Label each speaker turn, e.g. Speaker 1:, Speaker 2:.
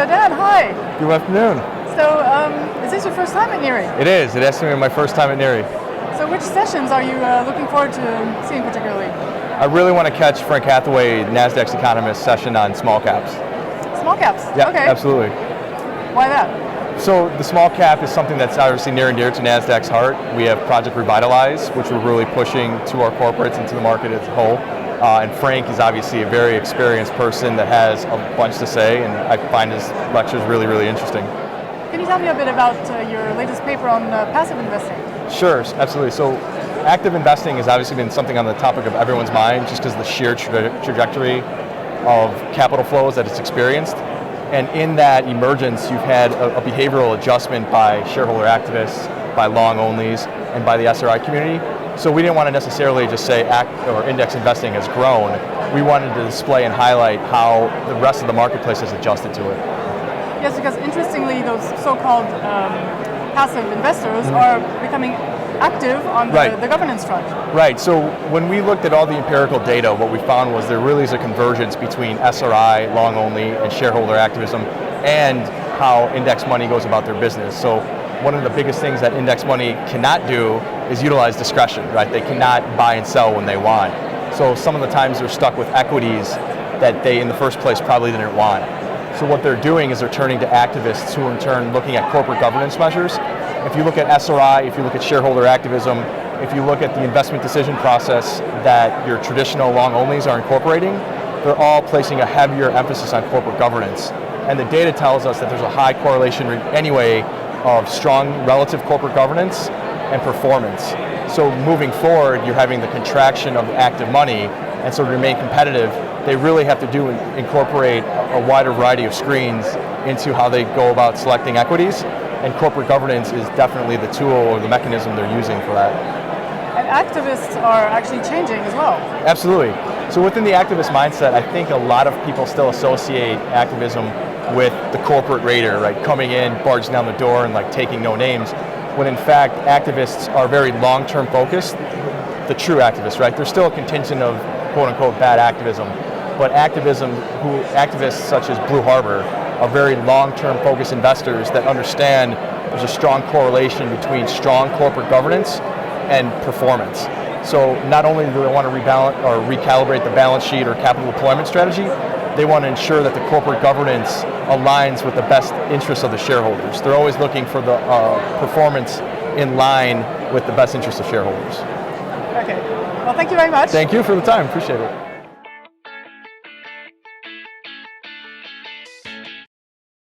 Speaker 1: Dan, hi.
Speaker 2: Good afternoon.
Speaker 1: So, is this your first time at NIRI?
Speaker 2: It is. It has to be my first time at NIRI.
Speaker 1: So which sessions are you looking forward to seeing particularly?
Speaker 2: I really want to catch Frank Hathaway, Nasdaq's economist session on small caps.
Speaker 1: Small caps?
Speaker 2: Yeah,
Speaker 1: okay.
Speaker 2: Absolutely.
Speaker 1: Why that?
Speaker 2: So the small cap is something that's obviously near and dear to Nasdaq's heart. We have Project Revitalize, which we're really pushing to our corporates and to the market as a whole. And Frank is obviously a very experienced person that has a bunch to say, and I find his lectures really, really interesting.
Speaker 1: Can you tell me a bit about your latest paper on passive investing?
Speaker 2: Sure, absolutely. So active investing has obviously been something on the topic of everyone's mind just because of the sheer trajectory of capital flows that it's experienced. And in that emergence, you've had a behavioral adjustment by shareholder activists, by long onlys, and by the SRI community. So we didn't want to necessarily just say index investing has grown. We wanted to display and highlight how the rest of the marketplace has adjusted to it.
Speaker 1: Yes, because interestingly, those so-called passive investors are becoming active on the governance front.
Speaker 2: Right, so when we looked at all the empirical data, what we found was there really is a convergence between SRI, long only, and shareholder activism, and how index money goes about their business. So one of the biggest things that index money cannot do is utilize discretion, right? They cannot buy and sell when they want. So some of the times they're stuck with equities that they in the first place probably didn't want. So what they're doing is they're turning to activists who are in turn looking at corporate governance measures. If you look at SRI, if you look at shareholder activism, if you look at the investment decision process that your traditional long onlys are incorporating, they're all placing a heavier emphasis on corporate governance. And the data tells us that there's a high correlation anyway of strong relative corporate governance and performance. So moving forward, you're having the contraction of active money, and so to remain competitive, they really have to incorporate a wider variety of screens into how they go about selecting equities, and corporate governance is definitely the tool or the mechanism they're using for that.
Speaker 1: And activists are actually changing as well.
Speaker 2: Absolutely. So within the activist mindset, I think a lot of people still associate activism with the corporate raider, right? Coming in, barging down the door and like taking no names, when in fact activists are very long-term focused, the true activists, right? There's still a contingent of quote-unquote bad activism, but activists such as Blue Harbor are very long-term focused investors that understand there's a strong correlation between strong corporate governance and performance. So not only do they want to rebalance or recalibrate the balance sheet or capital deployment strategy, they want to ensure that the corporate governance aligns with the best interests of the shareholders. They're always looking for the performance in line with the best interests of shareholders.
Speaker 1: Okay, well thank you very much.
Speaker 2: Thank you for the time, appreciate it.